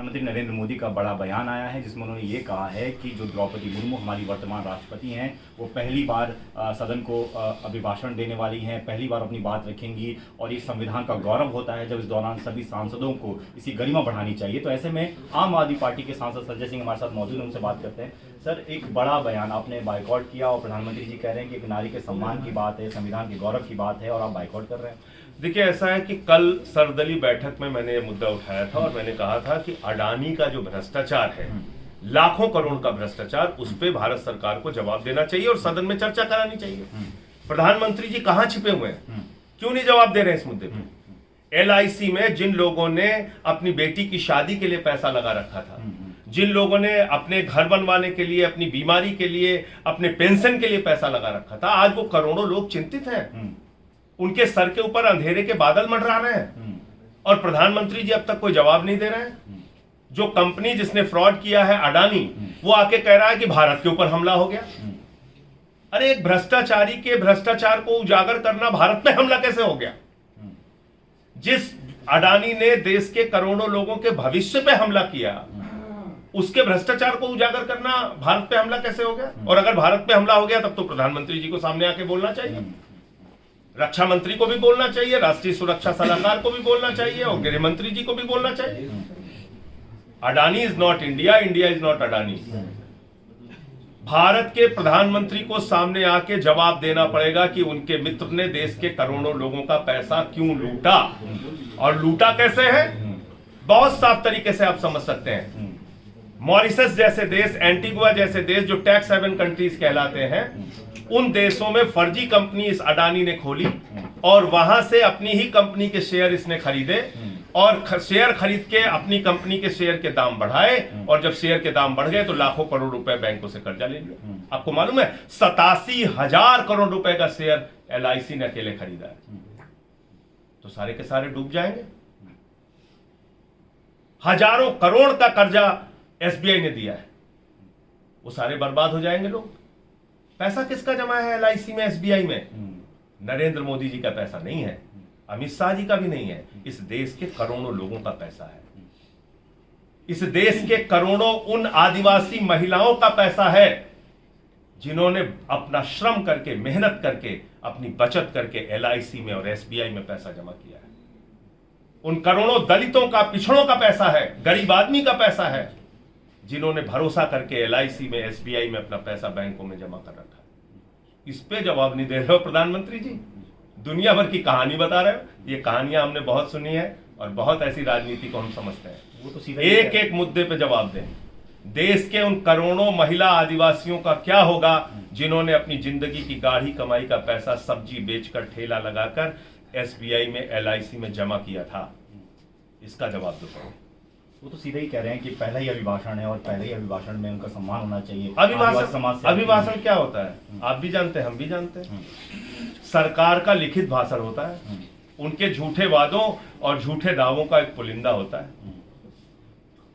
प्रधानमंत्री नरेंद्र मोदी का बड़ा बयान आया है जिसमें उन्होंने ये कहा है कि जो द्रौपदी मुर्मू हमारी वर्तमान राष्ट्रपति हैं वो पहली बार सदन को अभिभाषण देने वाली हैं, पहली बार अपनी बात रखेंगी और ये संविधान का गौरव होता है जब इस दौरान सभी सांसदों को इसकी गरिमा बढ़ानी चाहिए। तो ऐसे में आम आदमी पार्टी के सांसद संजय सिंह हमारे साथ मौजूद हैं, उनसे बात करते हैं। सर, एक बड़ा बयान आपने बाइकआउट किया और प्रधानमंत्री जी कह रहे हैं कि एक नारी के सम्मान की बात है, संविधान के गौरव की बात है और आप बाइकआउट कर रहे हैं। देखिए, ऐसा है कि कल सर्वदलीय बैठक में मैंने ये मुद्दा उठाया था और मैंने कहा था कि अडानी का जो भ्रष्टाचार है, लाखों करोड़ का भ्रष्टाचार, उस पे भारत सरकार को जवाब देना चाहिए और सदन में चर्चा करानी चाहिए। प्रधानमंत्री जी कहां छिपे हुए हैं, क्यों नहीं जवाब दे रहे इस मुद्दे पे? LIC में जिन लोगों ने अपनी बेटी की शादी के लिए पैसा लगा रखा था, जिन लोगों ने अपने घर बनवाने के लिए, अपनी बीमारी के लिए, अपने पेंशन के लिए पैसा लगा रखा था, आज वो करोड़ों लोग चिंतित हैं। उनके सर के ऊपर अंधेरे के बादल मंडरा रहे हैं और प्रधानमंत्री जी अब तक कोई जवाब नहीं दे रहे हैं। जो कंपनी जिसने फ्रॉड किया है, अडानी, वो आके कह रहा है कि भारत के ऊपर हमला हो गया। अरे, एक भ्रष्टाचारी के भ्रष्टाचार को उजागर करना भारत पे हमला कैसे हो गया? जिस अडानी ने देश के करोड़ों लोगों के भविष्य पे हमला किया, उसके भ्रष्टाचार को उजागर करना भारत पे हमला कैसे हो गया? और अगर भारत पे हमला हो गया तब तो प्रधानमंत्री जी को सामने आके बोलना चाहिए, रक्षा मंत्री को भी बोलना चाहिए, राष्ट्रीय सुरक्षा सलाहकार को भी बोलना चाहिए और गृह मंत्री जी को भी बोलना चाहिए। Adani is not India, India is not Adani. Bharat के प्रधानमंत्री को सामने आके जवाब देना पड़ेगा कि उनके मित्र ने देश के करोड़ों लोगों का पैसा क्यों लूटा और लूटा कैसे है। बहुत साफ तरीके से आप समझ सकते हैं। मॉरिशस जैसे देश, एंटीगुआ जैसे देश जो टैक्स हेवन कंट्रीज कहलाते हैं, उन देशों में फर्जी कंपनी इस अडानी ने खोली और वहां से अपनी ही कंपनी के शेयर इसने खरीदे और शेयर खरीद के अपनी कंपनी के शेयर के दाम बढ़ाए और जब शेयर के दाम बढ़ गए तो लाखों करोड़ रुपए बैंकों से कर्जा ले लिया। आपको मालूम है 87,000 करोड़ रुपए का शेयर LIC ने अकेले खरीदा है। तो सारे के सारे डूब जाएंगे। हजारों करोड़ का कर्जा SBI ने दिया है, वो सारे बर्बाद हो जाएंगे लोग। पैसा किसका जमा है LIC में, SBI में? नरेंद्र मोदी जी का पैसा नहीं है, अमित शाह जी का भी नहीं है, इस देश के करोड़ों लोगों का पैसा है। इस देश के करोड़ों उन आदिवासी महिलाओं का पैसा है जिन्होंने अपना श्रम करके, मेहनत करके, अपनी बचत करके LIC में और SBI में पैसा जमा किया है। उन करोड़ों दलितों का, पिछड़ों का पैसा है, गरीब आदमी का पैसा है जिन्होंने भरोसा करके LIC में, SBI में अपना पैसा बैंकों में जमा कर रखा है। इस पे जवाब नहीं दे रहे हो प्रधानमंत्री जी। दुनिया भर की कहानी बता रहे हो। ये कहानियां हमने बहुत सुनी है और बहुत ऐसी राजनीति को हम समझते हैं। वो तो सीधा एक एक मुद्दे पे जवाब दें। देश के उन करोड़ों महिला आदिवासियों का क्या होगा जिन्होंने अपनी जिंदगी की गाढ़ी कमाई का पैसा सब्जी बेचकर, ठेला लगाकर SBI में, LIC में जमा किया था? इसका जवाब दो। वो तो सीधे ही कह रहे हैं कि पहला ही अभिभाषण है और पहले ही अभिभाषण में उनका सम्मान होना चाहिए। अभिभाषण क्या होता है आप भी जानते हैं, हम भी जानते हैं। सरकार का लिखित भाषण होता है, उनके झूठे वादों और झूठे दावों का एक पुलिंदा होता है,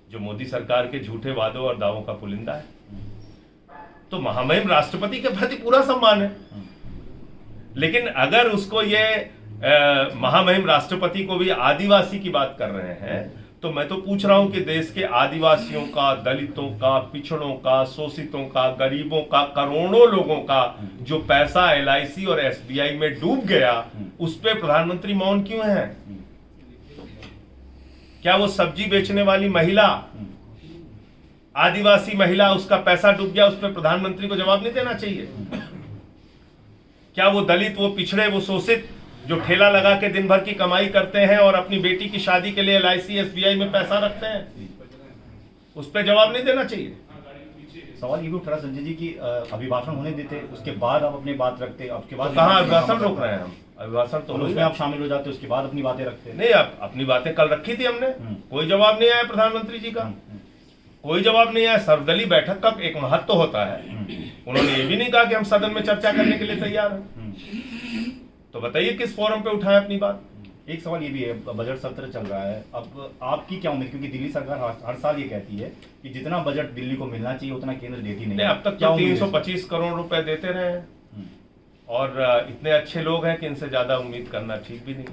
जो मोदी सरकार के झूठे वादों और दावों का पुलिंदा है। तो महामहिम राष्ट्रपति के प्रति पूरा सम्मान है, लेकिन अगर उसको ये महामहिम राष्ट्रपति को भी आदिवासी की बात कर रहे हैं तो मैं तो पूछ रहा हूं कि देश के आदिवासियों का, दलितों का, पिछड़ों का, शोषितों का, गरीबों का, करोड़ों लोगों का जो पैसा LIC और SBI में डूब गया, उस पे प्रधानमंत्री मौन क्यों है? क्या वो सब्जी बेचने वाली महिला, आदिवासी महिला, उसका पैसा डूब गया, उस पे प्रधानमंत्री को जवाब नहीं देना चाहिए? क्या वो दलित, वो पिछड़े, वो शोषित जो ठेला लगा के दिन भर की कमाई करते हैं और अपनी बेटी की शादी के लिए LIC, SBI में पैसा रखते हैं, उस पर जवाब नहीं देना चाहिए? सवाल ये भी उठ रहा संजय जी की अभिभाषण होने देते, उसके बाद आप अपनी बात रखते, उसके बाद कहाँ अभिभाषण रोक रहे हैं हम? अभिभाषण तो उसमें आप शामिल हो जाते, उसके बाद अपनी बातें रखते। नहीं, आप अपनी बातें कल रखी थी हमने, कोई जवाब नहीं आया प्रधानमंत्री जी का, कोई जवाब नहीं आया। सर्वदलीय बैठक का एक महत्व होता है। उन्होंने ये भी नहीं कहा कि हम सदन में चर्चा करने के लिए तैयार हैं। तो बताइए किस फोरम पे उठाए अपनी बात। एक सवाल ये भी है, बजट सत्र चल रहा है, अब आपकी क्या उम्मीद, क्योंकि दिल्ली सरकार हर साल ये कहती है कि जितना बजट दिल्ली को मिलना चाहिए उतना केंद्र देती नहीं। अब तक क्या 325 करोड़ रुपए देते रहे हैं और इतने अच्छे लोग हैं कि इनसे ज्यादा उम्मीद करना ठीक भी नहीं।